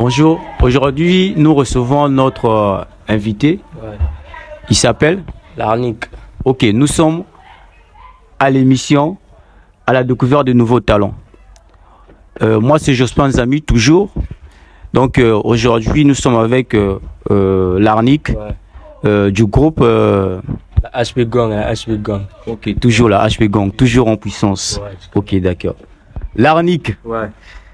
Bonjour, aujourd'hui nous recevons notre invité. Ouais. Il s'appelle L'Arnique. Ok, nous sommes à l'émission à la découverte de nouveaux talents. Moi c'est Jospin Zami toujours. Donc aujourd'hui nous sommes avec l'Arnique du groupe La HP Gang, la HP Gang. Ok, toujours la HP Gang, toujours en puissance. Ouais. Ok, d'accord. L'Arnique, Ouais.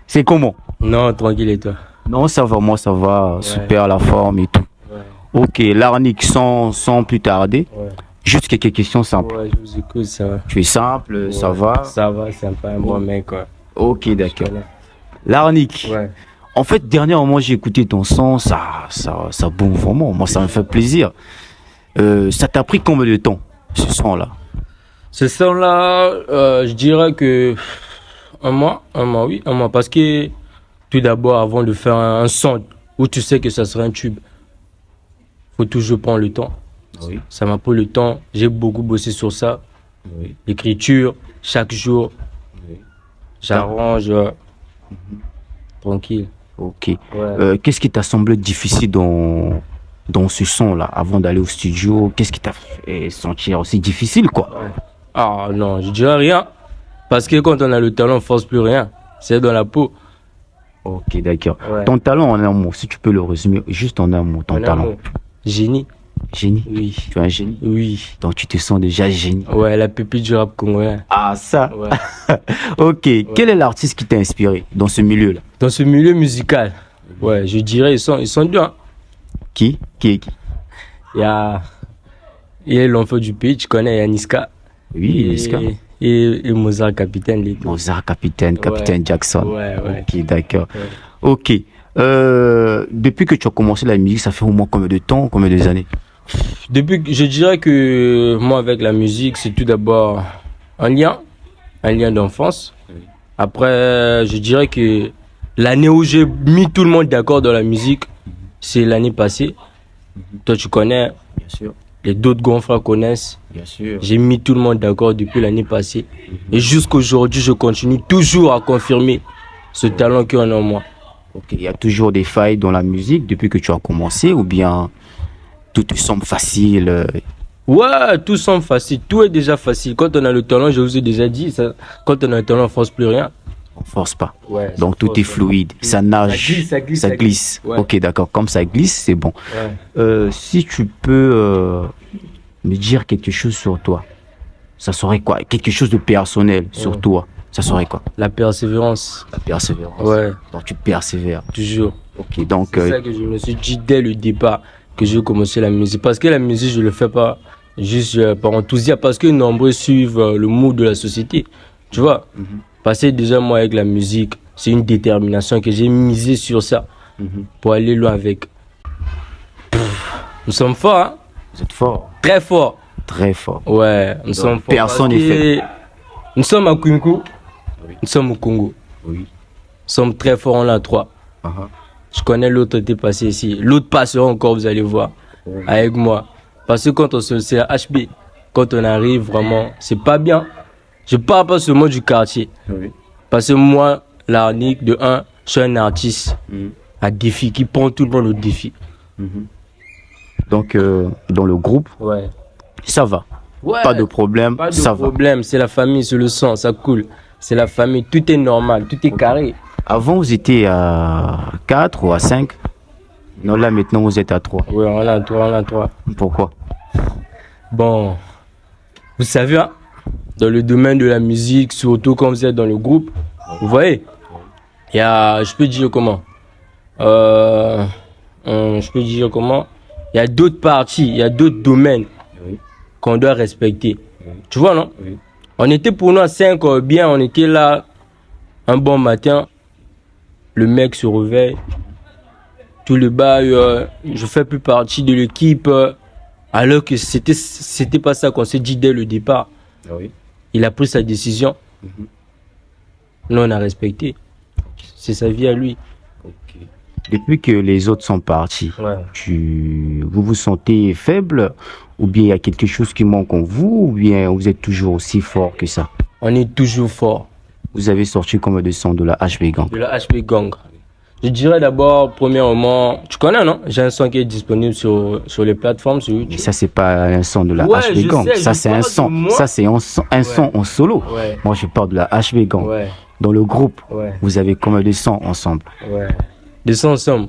c'est comment? Non, tranquille et toi? Non, ça va, moi ça va, Ouais. super la forme et tout. Ouais. Ok, l'Arnique, sans plus tarder, Ouais. juste quelques questions simples. Ouais, je vous écoute, ça va. Tu es simple, ça Ouais. va. Ça va, c'est un peu un bon mec, quoi. Ok, d'accord. Voilà. L'Arnique, Ouais. en fait, dernièrement j'ai écouté ton son, ça bombe vraiment, moi ça me fait plaisir. Ça t'a pris combien de temps, ce son-là? Ce son-là, je dirais que un mois, oui, un mois. Parce que tout d'abord, avant de faire un son où tu sais que ça sera un tube, faut toujours prendre le temps. Oui. Ça m'a pris le temps. J'ai beaucoup bossé sur ça. Oui. L'écriture, chaque jour, Oui. j'arrange. Tranquille. Ok. Ouais. Qu'est-ce qui t'a semblé difficile dans ce son-là, avant d'aller au studio? Qu'est-ce qui t'a fait sentir aussi difficile, quoi? Ah non, je dirais rien. Parce que quand on a le talent, on force plus rien. C'est dans la peau. Ok, d'accord. Ouais. Ton talent en un mot, si tu peux le résumer juste en un mot, ton En un talent. mot. Génie. Génie. Oui. Tu es un génie. Oui. Donc tu te sens déjà génie. Ouais, la pépite du rap congolais. Ah, ça. Ouais. Ok. Quel est l'artiste qui t'a inspiré dans ce milieu-là? Dans ce milieu musical, ouais, je dirais ils sont deux. Hein. Qui? Il y a l'enfant du pays, tu connais, il y a Niska. Oui, Niska. Et Mozart Capitaine. Les deux. Mozart, Capitaine Jackson. Ouais. Ok, d'accord. Ouais. Ok. Depuis que tu as commencé la musique, ça fait au moins combien de temps, combien d'années? Je dirais que moi, avec la musique, c'est tout d'abord un lien d'enfance. Oui. Après, je dirais que l'année où j'ai mis tout le monde d'accord dans la musique, c'est l'année passée. Toi, tu connais, Bien sûr. les d'autres grands frères connaissent. Bien sûr. J'ai mis tout le monde d'accord depuis l'année passée. Et jusqu'aujourd'hui, je continue toujours à confirmer ce talent qu'il y en a en moi. Ok. Il y a toujours des failles dans la musique depuis que tu as commencé, ou bien tout te semble facile? Ouais, tout semble facile. Tout est déjà facile. Quand on a le talent, je vous ai déjà dit, ça, quand on a le talent, on ne force plus rien. On force pas. Ouais, Donc tout est fluide, ça nage, ça glisse. Ouais. Ok, d'accord. Comme ça glisse, c'est bon. Ouais. Si tu peux me dire quelque chose sur toi, ça serait quoi? Quelque chose de personnel sur toi, ça serait quoi? La persévérance. La persévérance. Ouais, Donc tu persévères. toujours. Ok, donc C'est ça que je me suis dit dès le départ que je commençais la musique. Parce que la musique, je ne le fais pas juste par enthousiasme. Parce que nombreux suivent le mood de la société. Tu vois, passer déjà moi avec la musique, c'est une détermination que j'ai misée sur ça pour aller loin avec. Nous sommes forts, hein? vous êtes fort, Très forts. très fort. Ouais, nous sommes forts. personne parce n'est que nous sommes à Kunku, Oui. nous sommes au Congo. Oui. Nous sommes très forts, on a trois. Je connais l'autre était passé ici. L'autre passera encore, vous allez voir, avec moi. Parce que quand on se c'est la HB, quand on arrive vraiment, c'est pas bien. Je parle pas seulement du quartier. Oui. Parce que moi, l'Arnique, de 1, je suis un artiste à défi, qui prend tout le monde au défi. Donc dans le groupe, Ouais. ça va. Ouais. Pas de problème, Pas de ça va. problème, c'est la famille, c'est le sang, ça coule. C'est la famille, tout est normal, tout est carré. Avant, vous étiez à 4 ou à 5. Non, là maintenant, vous êtes à 3. Ouais, on a trois. Pourquoi? Bon, vous savez, hein, dans le domaine de la musique, surtout quand vous êtes dans le groupe, vous voyez, il y a, je peux dire comment, il y a d'autres parties, il y a d'autres domaines Oui. qu'on doit respecter. Tu vois, non? Oui. On était pour nous à 5 bien, on était là, un bon matin, le mec se réveille, tout le bail, je fais plus partie de l'équipe, alors que c'était pas ça qu'on s'est dit dès le départ. Oui. Il a pris sa décision. Nous, on a respecté. C'est sa vie à lui. Ok. Depuis que les autres sont partis, vous vous sentez faible, ou bien il y a quelque chose qui manque en vous, ou bien vous êtes toujours aussi fort que ça? On est toujours fort. Vous avez sorti combien de sons de la HB Gang? De la HP Gang. Je dirais d'abord, premièrement, tu connais, non? J'ai un son qui est disponible sur les plateformes, sur YouTube. Mais ça, c'est pas un son de la Ouais, HB je Gang. sais, Ça, je c'est un parle son. de moi. Ça, c'est un son en solo. Ouais. Moi, je parle de la HB Gang. Ouais, Dans le groupe, ouais, vous avez combien de sons ensemble? ouais. Des sons ensemble.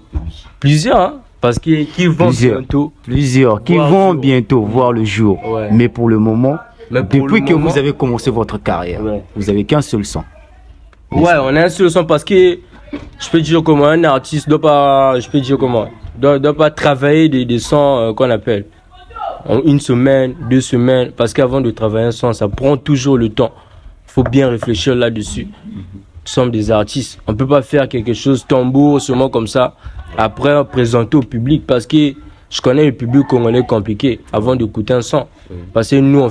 Plusieurs, hein? Parce qu'ils vont bientôt. Plusieurs qui Voir le vont jour. bientôt voir le jour. Ouais. Mais pour le moment, Mais pour depuis le que moment- vous avez commencé votre carrière, Ouais. vous avez qu'un seul son. Ouais, on a un seul son parce que je peux dire comment un artiste doit pas, je peux dire comment, doit pas travailler des sons qu'on appelle en une semaine, 2 semaines, parce qu'avant de travailler un son, ça prend toujours le temps. Faut bien réfléchir là-dessus. Nous sommes des artistes, on peut pas faire quelque chose tambour seulement comme ça, après présenter au public parce que je connais le public congolais compliqué avant d'écouter un son, parce que nous on